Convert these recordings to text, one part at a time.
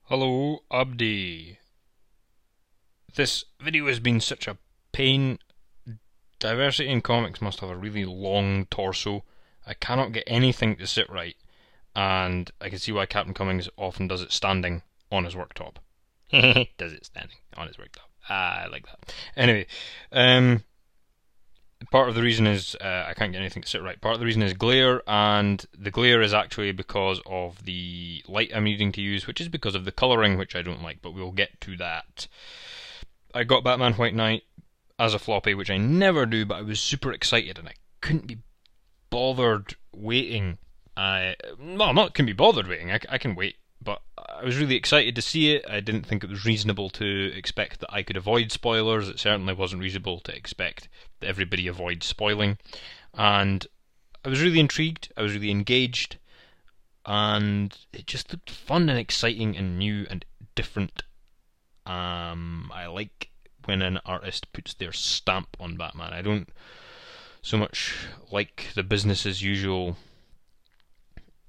Hello, Abdi. This video has been such a pain. Diversity in comics must have a really long torso. I cannot get anything to sit right, and I can see why Captain Cummings often does it standing on his worktop. Does it standing on his worktop. I like that. Anyway, part of the reason is I can't get anything to sit right. Part of the reason is glare, and the glare is actually because of the light I'm needing to use, which is because of the colouring, which I don't like, but we'll get to that. I got Batman White Knight as a floppy, which I never do, but I was super excited, and I couldn't be bothered waiting. Couldn't be bothered waiting, I can wait, but I was really excited to see it. I didn't think it was reasonable to expect that I could avoid spoilers. It certainly wasn't reasonable to expect that everybody avoids spoiling, and I was really intrigued, I was really engaged, and it just looked fun and exciting and new and different. I like when an artist puts their stamp on Batman. I don't so much like the business as usual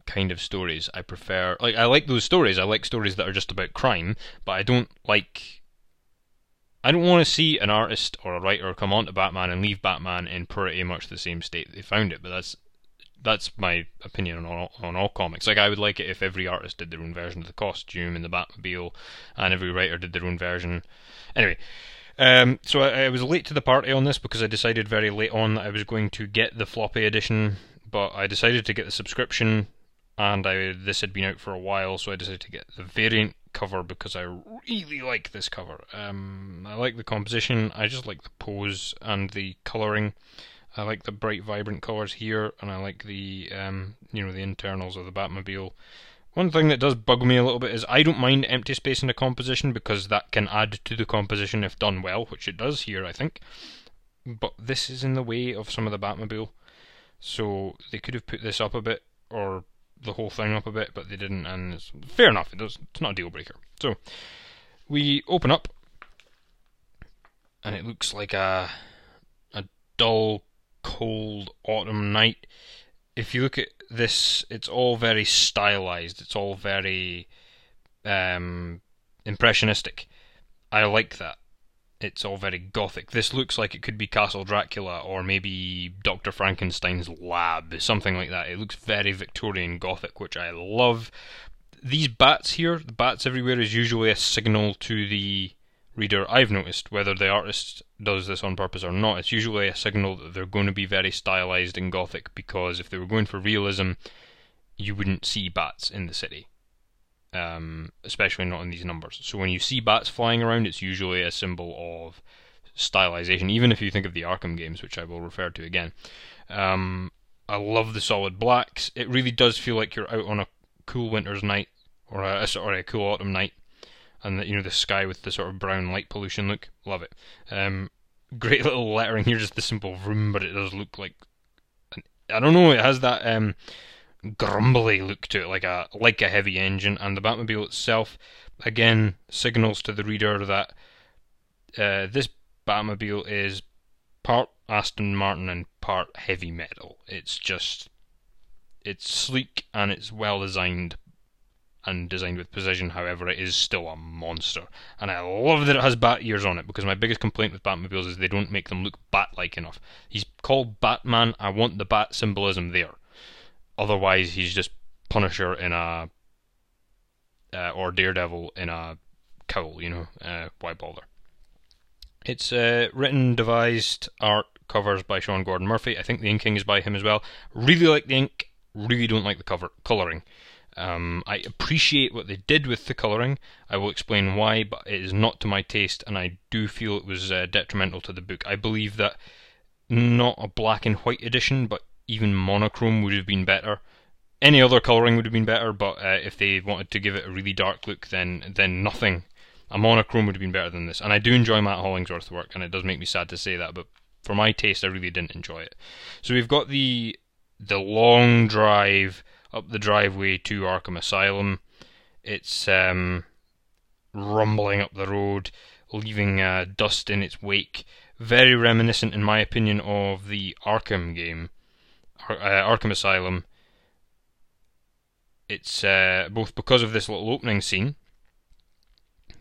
kind of stories. I prefer, I like those stories. I like stories that are just about crime, but I don't want to see an artist or a writer come onto Batman and leave Batman in pretty much the same state they found it. But that's my opinion on all comics. Like, I would like it if every artist did their own version of the costume and the Batmobile, and every writer did their own version. Anyway, so I was late to the party on this because I decided very late on that I was going to get the floppy edition, but I decided to get the subscription, and this had been out for a while, so I decided to get the variant cover because I really like this cover. I like the composition, I just like the pose and the colouring. I like the bright, vibrant colours here, and I like the the internals of the Batmobile. One thing that does bug me a little bit is I don't mind empty space in the composition because that can add to the composition if done well, which it does here, I think. But this is in the way of some of the Batmobile, so they could have put this up a bit, or the whole thing up a bit, but they didn't, and it's fair enough. It's not a deal breaker. So we open up, and it looks like a dull, cold autumn night. If you look at this, it's all very stylized. It's all very impressionistic. I like that. It's all very gothic. This looks like it could be Castle Dracula or maybe Dr. Frankenstein's lab, something like that. It looks very Victorian Gothic, which I love. These bats here, the bats everywhere, is usually a signal to the reader. I've noticed, whether the artist does this on purpose or not, it's usually a signal that they're going to be very stylized and gothic, because if they were going for realism, you wouldn't see bats in the city. Especially not in these numbers. So when you see bats flying around, it's usually a symbol of stylization, even if you think of the Arkham games, which I will refer to again. I love the solid blacks. It really does feel like you're out on a cool winter's night, or a cool autumn night, and the sky with the sort of brown light pollution look. Love it. Great little lettering here, just the simple vroom, but it does look like, I don't know, it has that grumbly look to it, like a heavy engine. And the Batmobile itself, again, signals to the reader that this Batmobile is part Aston Martin and part heavy metal. It's sleek and it's well designed and designed with precision. However, it is still a monster, and I love that it has bat ears on it, because my biggest complaint with Batmobiles is they don't make them look bat-like enough. He's called Batman, I want the bat symbolism there. Otherwise, he's just Punisher in or Daredevil in a cowl, why bother? It's written, devised, art, covers by Sean Gordon Murphy. I think the inking is by him as well. Really like the ink, really don't like the colouring. I appreciate what they did with the colouring. I will explain why, but it is not to my taste, and I do feel it was detrimental to the book. I believe that not a black and white edition, but even monochrome would have been better. Any other colouring would have been better, but if they wanted to give it a really dark look, then nothing. A monochrome would have been better than this. And I do enjoy Matt Hollingsworth's work, and it does make me sad to say that, but for my taste, I really didn't enjoy it. So we've got the long drive up the driveway to Arkham Asylum. It's rumbling up the road, leaving dust in its wake. Very reminiscent, in my opinion, of the Arkham game. Arkham Asylum. It's both because of this little opening scene,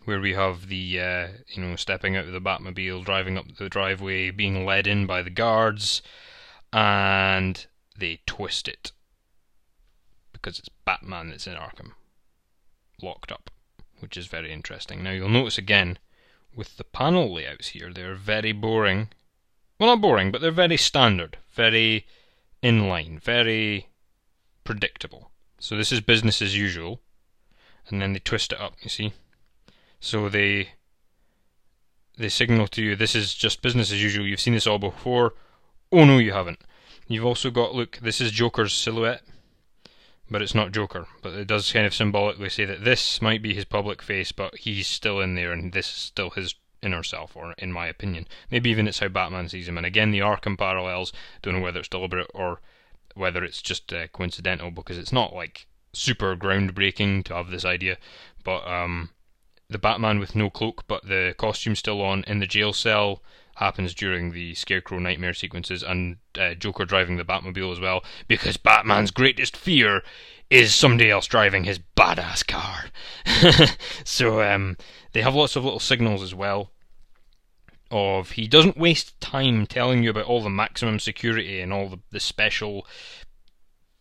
where we have the stepping out of the Batmobile, driving up the driveway, being led in by the guards, and they twist it because it's Batman that's in Arkham, locked up, which is very interesting. Now you'll notice again with the panel layouts here, they're very boring. Well, not boring, but they're very standard, very inline, very predictable. So this is business as usual, and then they twist it up, you see. So they signal to you, this is just business as usual, you've seen this all before. Oh no, you haven't. You've also got, look, this is Joker's silhouette, but it's not Joker. But it does kind of symbolically say that this might be his public face, but he's still in there, and this is still his inner self, or in my opinion. Maybe even it's how Batman sees him. And again, the Arkham parallels, don't know whether it's deliberate or whether it's just coincidental, because it's not like super groundbreaking to have this idea. But the Batman with no cloak, but the costume still on in the jail cell, happens during the Scarecrow nightmare sequences, and Joker driving the Batmobile as well, because Batman's greatest fear is somebody else driving his badass car. So they have lots of little signals as well of he doesn't waste time telling you about all the maximum security and all the special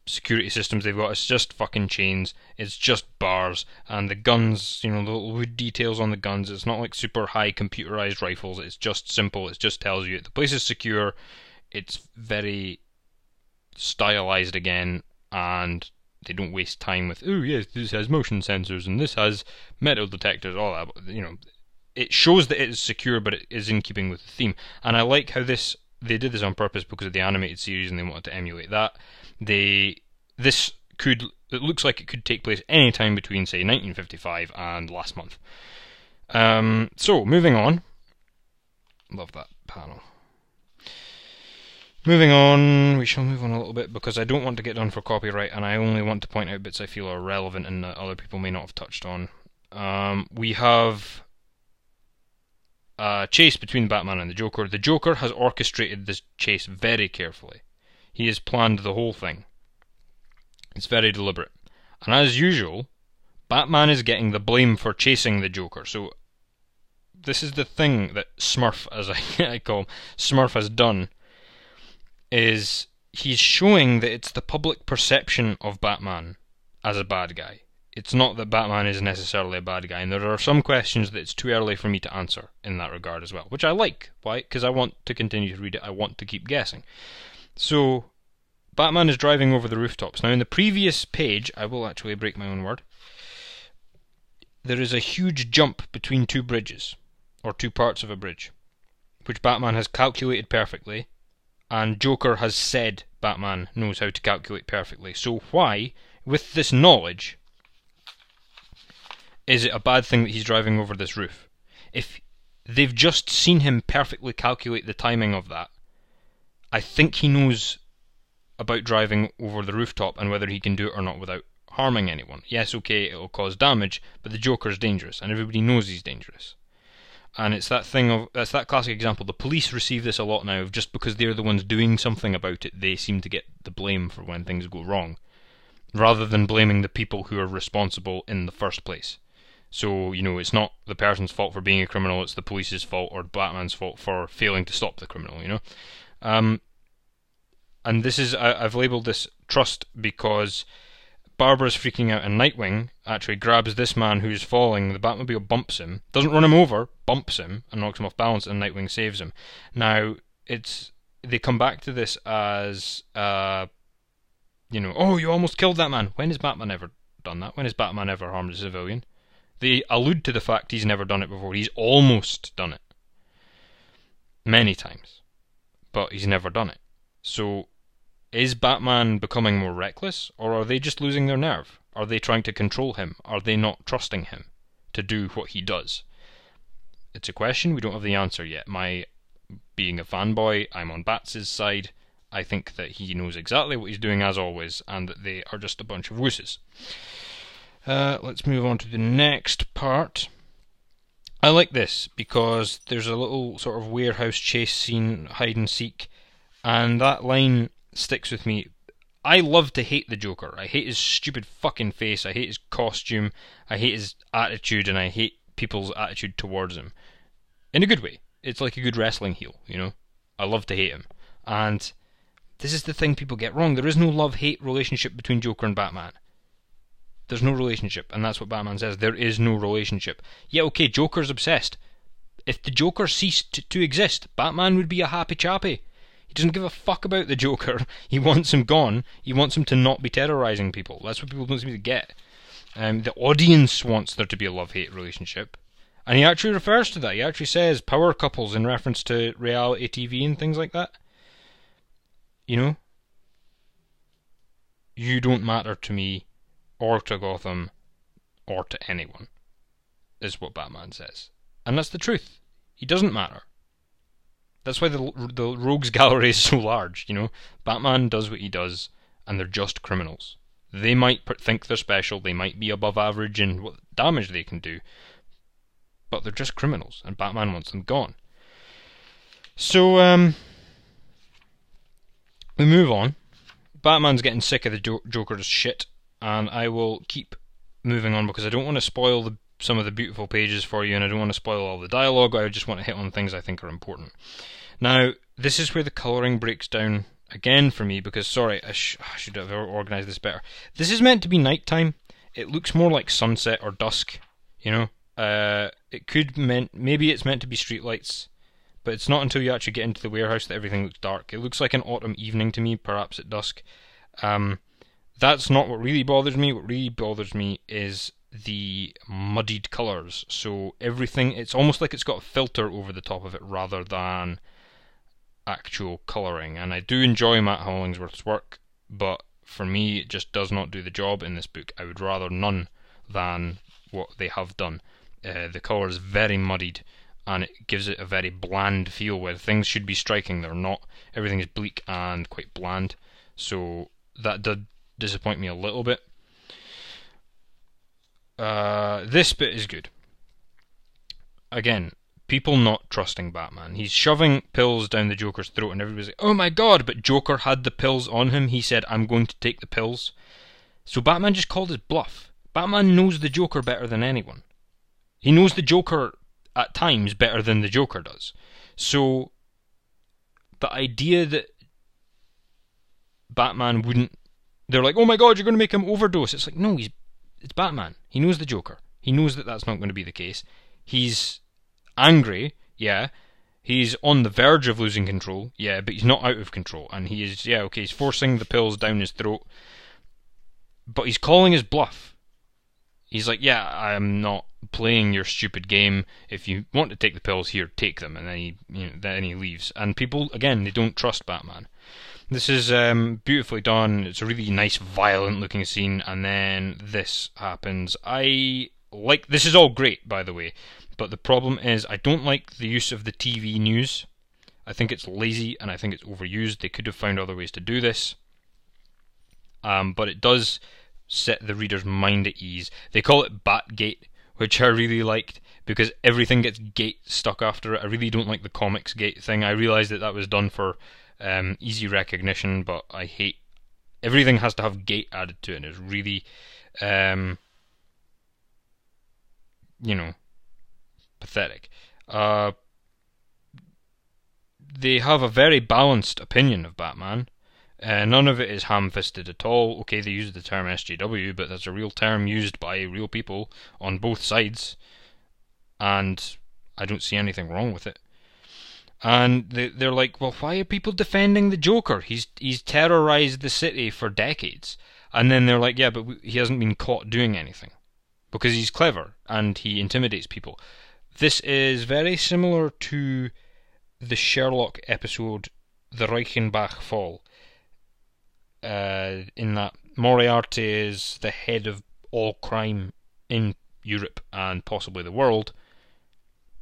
security systems they've got. It's just fucking chains, it's just bars, and the guns, the little wood details on the guns, it's not like super high computerized rifles, it's just simple, it just tells you the place is secure, it's very stylized again, and they don't waste time with, oh yes, this has motion sensors, and this has metal detectors, all that, it shows that it is secure, but it is in keeping with the theme. And I like how they did this on purpose because of the animated series, and they wanted to emulate that. It looks like it could take place any time between, say, 1955 and last month. So, moving on. Love that panel. Moving on, we shall move on a little bit because I don't want to get done for copyright, and I only want to point out bits I feel are relevant and that other people may not have touched on. We have a chase between Batman and the Joker. The Joker has orchestrated this chase very carefully. He has planned the whole thing. It's very deliberate. And as usual, Batman is getting the blame for chasing the Joker. So this is the thing that Smurf, as I call him, Smurf has done, is he's showing that it's the public perception of Batman as a bad guy. It's not that Batman is necessarily a bad guy, and there are some questions that it's too early for me to answer in that regard as well, which I like. Why? Because I want to continue to read it, I want to keep guessing. So, Batman is driving over the rooftops. Now in the previous page, I will actually break my own word, there is a huge jump between two bridges, or two parts of a bridge, which Batman has calculated perfectly, and Joker has said Batman knows how to calculate perfectly. So why, with this knowledge, is it a bad thing that he's driving over this roof? If they've just seen him perfectly calculate the timing of that, I think he knows about driving over the rooftop and whether he can do it or not without harming anyone. Yes, okay, it'll cause damage, but the Joker's dangerous, and everybody knows he's dangerous. And it's that thing of, that's that classic example. The police receive this a lot now, of just because they're the ones doing something about it, they seem to get the blame for when things go wrong, rather than blaming the people who are responsible in the first place. So, it's not the person's fault for being a criminal, it's the police's fault or Batman's fault for failing to stop the criminal, And this is, I've labelled this trust because Barbara's freaking out and Nightwing actually grabs this man who's falling, the Batmobile bumps him, doesn't run him over, bumps him and knocks him off balance, and Nightwing saves him. Now, they come back to this as, oh, you almost killed that man. When has Batman ever done that? When has Batman ever harmed a civilian? They allude to the fact he's never done it before. He's almost done it. Many times. But he's never done it. So, is Batman becoming more reckless? Or are they just losing their nerve? Are they trying to control him? Are they not trusting him to do what he does? It's a question. We don't have the answer yet. Being a fanboy, I'm on Bats' side. I think that he knows exactly what he's doing as always, and that they are just a bunch of wusses. Let's move on to the next part. I like this because there's a little sort of warehouse chase scene, hide and seek, and that line sticks with me. I love to hate the Joker. I hate his stupid fucking face, I hate his costume, I hate his attitude, and I hate people's attitude towards him. In a good way. It's like a good wrestling heel, you know? I love to hate him. And this is the thing people get wrong. There is no love-hate relationship between Joker and Batman. There's no relationship, and that's what Batman says. There is no relationship. Yeah, okay, Joker's obsessed. If the Joker ceased to exist, Batman would be a happy chappy. He doesn't give a fuck about the Joker. He wants him gone. He wants him to not be terrorising people. That's what people don't seem to get. The audience wants there to be a love-hate relationship. And he actually refers to that. He actually says power couples in reference to reality TV and things like that. You know? You don't matter to me, or to Gotham, or to anyone, is what Batman says. And that's the truth. He doesn't matter. That's why the rogues gallery is so large, you know? Batman does what he does, and they're just criminals. They might think they're special, they might be above average in what damage they can do, but they're just criminals, and Batman wants them gone. So, we move on. Batman's getting sick of the Joker's shit, and I will keep moving on because I don't want to spoil some of the beautiful pages for you, and I don't want to spoil all the dialogue. I just want to hit on things I think are important. Now, this is where the colouring breaks down again for me, because, sorry, I should have organised this better. This is meant to be nighttime. It looks more like sunset or dusk, you know? Maybe it's meant to be streetlights, but it's not until you actually get into the warehouse that everything looks dark. It looks like an autumn evening to me, perhaps at dusk. That's not what really bothers me. What really bothers me is the muddied colours. So everything, it's almost like it's got a filter over the top of it rather than actual colouring. And I do enjoy Matt Hollingsworth's work, but for me it just does not do the job in this book. I would rather none than what they have done. The colour is very muddied, and it gives it a very bland feel where things should be striking, they're not. Everything is bleak and quite bland, so that did disappoint me a little bit. This bit is good. Again, people not trusting Batman. He's shoving pills down the Joker's throat and everybody's like, oh my god, but Joker had the pills on him. He said, I'm going to take the pills. So Batman just called his bluff. Batman knows the Joker better than anyone. He knows the Joker at times better than the Joker does. So the idea that Batman wouldn't... They're like, oh my god, you're going to make him overdose. It's like, no, it's Batman. He knows the Joker. He knows that that's not going to be the case. He's angry, yeah. He's on the verge of losing control, yeah, but he's not out of control. And he is, yeah, okay, he's forcing the pills down his throat, but he's calling his bluff. He's like, yeah, I'm not playing your stupid game. If you want to take the pills, here, take them. And then he leaves. And people, again, they don't trust Batman. This is beautifully done. It's a really nice, violent-looking scene. And then this happens. This is all great, by the way. But the problem is, I don't like the use of the TV news. I think it's lazy, and I think it's overused. They could have found other ways to do this. But it does set the reader's mind at ease. They call it BatGate, which I really liked, because everything gets gate stuck after it. I really don't like the comics gate thing. I realised that was done for easy recognition, but I hate... Everything has to have gate added to it. It's really, pathetic. They have a very balanced opinion of Batman. None of it is ham-fisted at all. Okay, they use the term SJW, but that's a real term used by real people on both sides, and I don't see anything wrong with it. And they're like, well, why are people defending the Joker? He's terrorized the city for decades. And then they're like, yeah, but he hasn't been caught doing anything, because he's clever and he intimidates people. This is very similar to the Sherlock episode, The Reichenbach Fall. In that Moriarty is the head of all crime in Europe and possibly the world,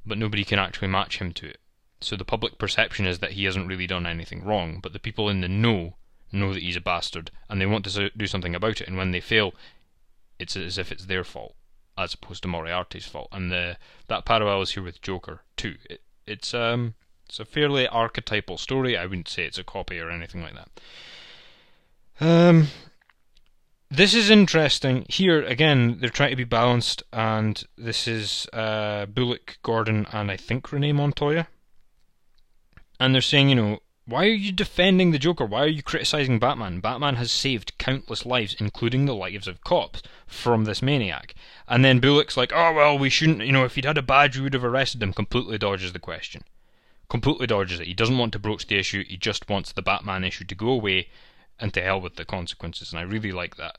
but nobody can actually match him to it. So the public perception is that he hasn't really done anything wrong, but the people in the know that he's a bastard, and they want to do something about it, and when they fail, it's as if it's their fault, as opposed to Moriarty's fault. And that parallel is here with Joker too. It's a fairly archetypal story. I wouldn't say it's a copy or anything like that. This is interesting. Here, again, they're trying to be balanced, and this is Bullock, Gordon, and I think Renee Montoya. And they're saying, why are you defending the Joker? Why are you criticising Batman? Batman has saved countless lives, including the lives of cops, from this maniac. And then Bullock's like, oh, well, we shouldn't, if he'd had a badge, we would have arrested him. Completely dodges the question. Completely dodges it. He doesn't want to broach the issue. He just wants the Batman issue to go away and to hell with the consequences. And I really like that.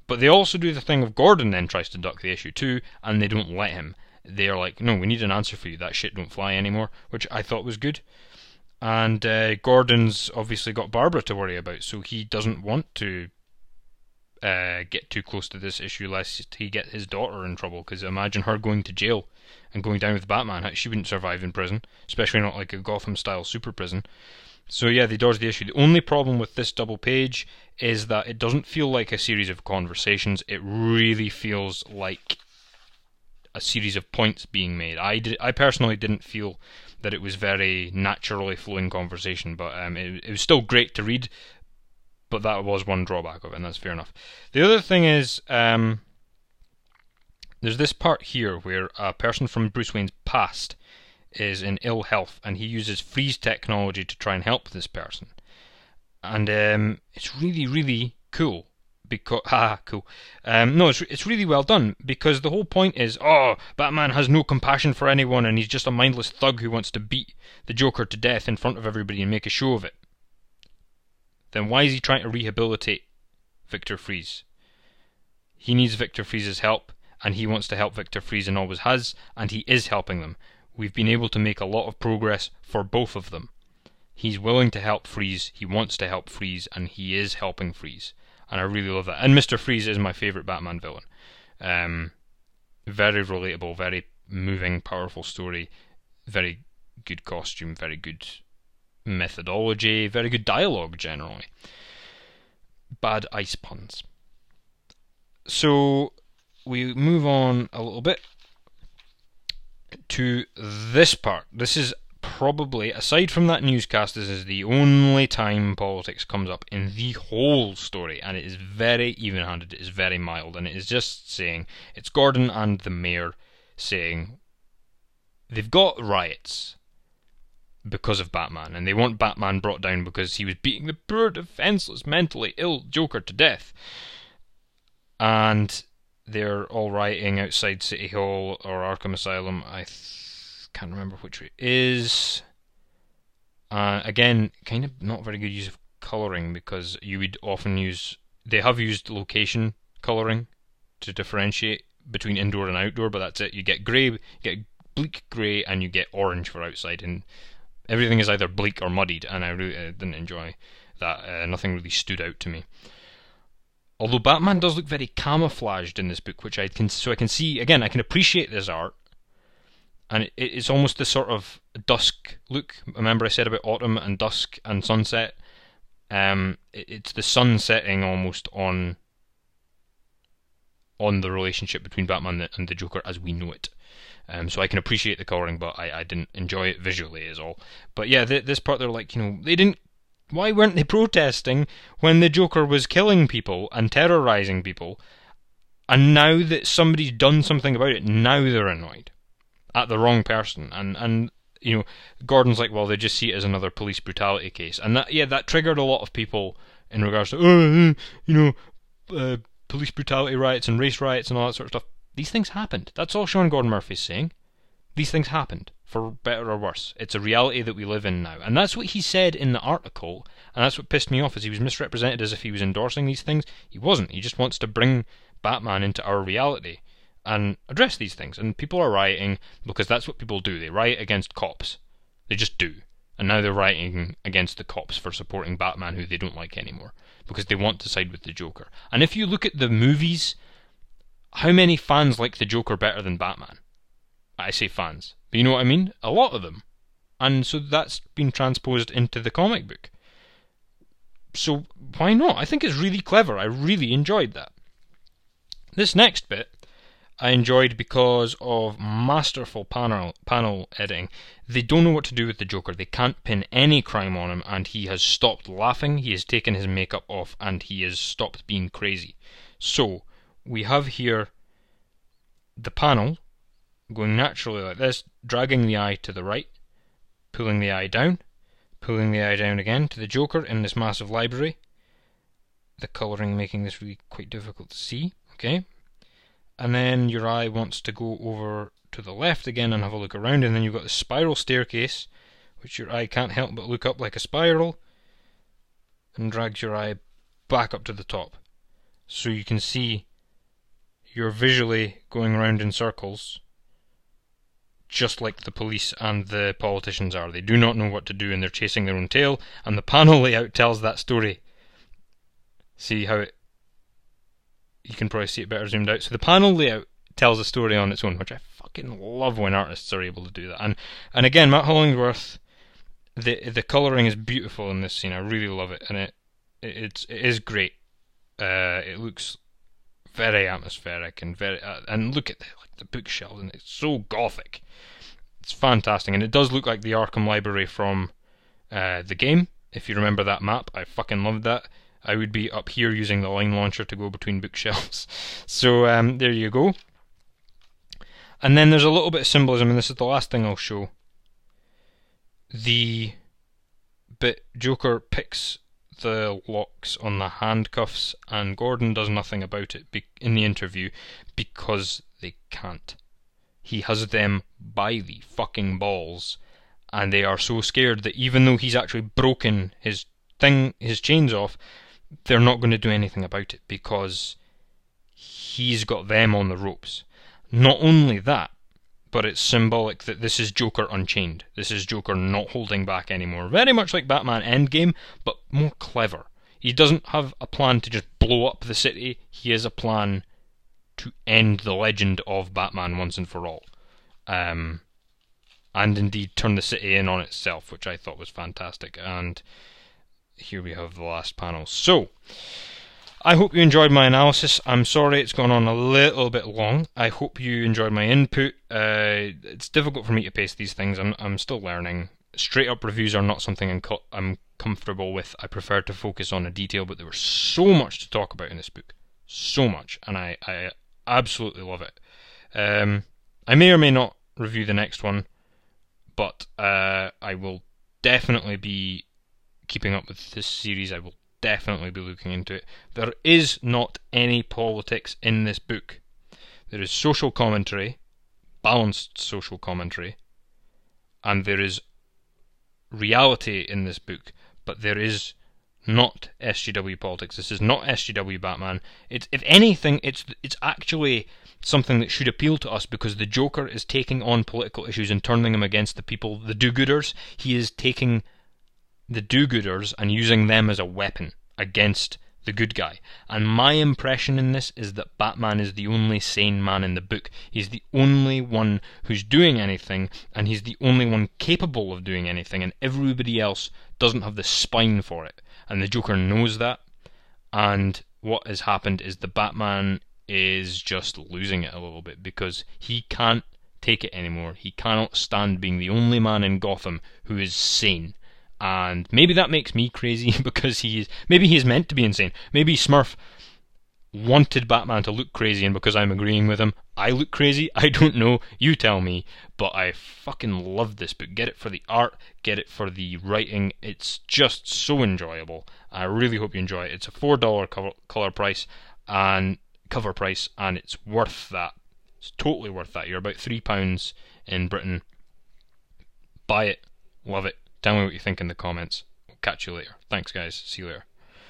But they also do the thing of Gordon then tries to duck the issue too, and they don't let him. They're like, no, we need an answer for you. That shit don't fly anymore, which I thought was good. And Gordon's obviously got Barbara to worry about, so he doesn't want to get too close to this issue lest he get his daughter in trouble, because imagine her going to jail and going down with Batman. She wouldn't survive in prison, especially not like a Gotham-style super prison. So yeah, they dodge the issue. The only problem with this double page is that it doesn't feel like a series of conversations. It really feels like a series of points being made. I personally didn't feel that it was very naturally flowing conversation, but it was still great to read, but that was one drawback of it, and that's fair enough. The other thing is, there's this part here where a person from Bruce Wayne's past is in ill health, and he uses freeze technology to try and help this person. And it's really, really cool. Because it's really well done, because the whole point is, Batman has no compassion for anyone, and he's just a mindless thug who wants to beat the Joker to death in front of everybody and make a show of it. Then why is he trying to rehabilitate Victor Fries? He needs Victor Fries' help, and he wants to help Victor Fries and always has, and he is helping them. We've been able to make a lot of progress for both of them. He's willing to help Fries, he wants to help Fries, and he is helping Fries. And I really love that. And Mr. Freeze is my favourite Batman villain. Very relatable, very moving, powerful story, very good costume, very good methodology, very good dialogue generally. Bad ice puns. So we move on a little bit to this part. This is probably, aside from that newscast, this is the only time politics comes up in the whole story, and it is very even-handed, it is very mild, and it is just saying, it's Gordon and the mayor saying they've got riots because of Batman, and they want Batman brought down because he was beating the poor, defenseless, mentally ill Joker to death. And they're all rioting outside City Hall or Arkham Asylum. I can't remember which it is. Again, kind of not very good use of colouring, because you would often use... They have used location colouring to differentiate between indoor and outdoor, but that's it. You get grey, you get bleak grey, and you get orange for outside, and everything is either bleak or muddied, and I really didn't enjoy that. Nothing really stood out to me. Although Batman does look very camouflaged in this book, which I can see, again, I can appreciate this art. And it's almost this sort of dusk look. Remember I said about autumn and dusk and sunset? It's the sun setting almost on the relationship between Batman and the Joker as we know it. So I can appreciate the colouring, but I didn't enjoy it visually is all. But yeah, this part they're like, why weren't they protesting when the Joker was killing people and terrorising people? And now that somebody's done something about it, now they're annoyed at the wrong person. And Gordon's like, well, they just see it as another police brutality case. And that triggered a lot of people in regards to, police brutality riots and race riots and all that sort of stuff. These things happened. That's all Sean Gordon Murphy's saying. These things happened, for better or worse. It's a reality that we live in now. And that's what he said in the article, and that's what pissed me off, is he was misrepresented as if he was endorsing these things. He wasn't. He just wants to bring Batman into our reality and address these things. And people are rioting because that's what people do. They riot against cops. They just do. And now they're rioting against the cops for supporting Batman, who they don't like anymore, because they want to side with the Joker. And if you look at the movies, how many fans like the Joker better than Batman? I say fans, but you know what I mean? A lot of them. And so that's been transposed into the comic book. So why not? I think it's really clever. I really enjoyed that. This next bit I enjoyed because of masterful panel editing. They don't know what to do with the Joker. They can't pin any crime on him, and he has stopped laughing, he has taken his makeup off, and he has stopped being crazy. So we have here the panel going naturally like this, dragging the eye to the right, pulling the eye down again to the Joker in this massive library. The colouring making this really quite difficult to see, okay? And then your eye wants to go over to the left again and have a look around, and then you've got the spiral staircase, which your eye can't help but look up like a spiral, and drags your eye back up to the top. So you can see you're visually going around in circles, just like the police and the politicians are. They do not know what to do and they're chasing their own tail, and the panel layout tells that story. See how it... You can probably see it better zoomed out. So the panel layout tells a story on its own, which I fucking love when artists are able to do that. And again, Matt Hollingsworth, the colouring is beautiful in this scene. I really love it, and it is great. It looks very atmospheric and very and look at the bookshelves, and it's so gothic. It's fantastic, and it does look like the Arkham library from the game. If you remember that map, I fucking loved that. I would be up here using the line launcher to go between bookshelves. So there you go. And then there's a little bit of symbolism, and this is the last thing I'll show. The bit Joker picks the locks on the handcuffs, and Gordon does nothing about it in the interview because they can't. He has them by the fucking balls, and they are so scared that even though he's actually broken his chains off, they're not going to do anything about it because he's got them on the ropes. Not only that, but it's symbolic that this is Joker unchained. This is Joker not holding back anymore. Very much like Batman Endgame, but more clever. He doesn't have a plan to just blow up the city. He has a plan to end the legend of Batman once and for all. And indeed turn the city in on itself, which I thought was fantastic. And here we have the last panel. So, I hope you enjoyed my analysis. I'm sorry it's gone on a little bit long. I hope you enjoyed my input. It's difficult for me to pace these things. I'm still learning. Straight up reviews are not something I'm comfortable with. I prefer to focus on a detail, but there was so much to talk about in this book. So much. And I absolutely love it. I may or may not review the next one, but I will definitely be keeping up with this series. I will definitely be looking into it. There is not any politics in this book. There is social commentary, balanced social commentary, and there is reality in this book, but there is not SJW politics. This is not SJW Batman. If anything, it's actually something that should appeal to us because the Joker is taking on political issues and turning them against the people, the do-gooders. He is taking the do-gooders and using them as a weapon against the good guy. And my impression in this is that Batman is the only sane man in the book. He's the only one who's doing anything, and he's the only one capable of doing anything, and everybody else doesn't have the spine for it. And the Joker knows that, and what has happened is the Batman is just losing it a little bit because he can't take it anymore. He cannot stand being the only man in Gotham who is sane. And maybe that makes me crazy because maybe he is meant to be insane. Maybe Smurf wanted Batman to look crazy, and because I'm agreeing with him, I look crazy. I don't know. You tell me. But I fucking love this book. Get it for the art. Get it for the writing. It's just so enjoyable. I really hope you enjoy it. It's a $4 cover price, and it's worth that. It's totally worth that. You're about £3 in Britain. Buy it. Love it. Tell me what you think in the comments. Catch you later. Thanks, guys. See you later.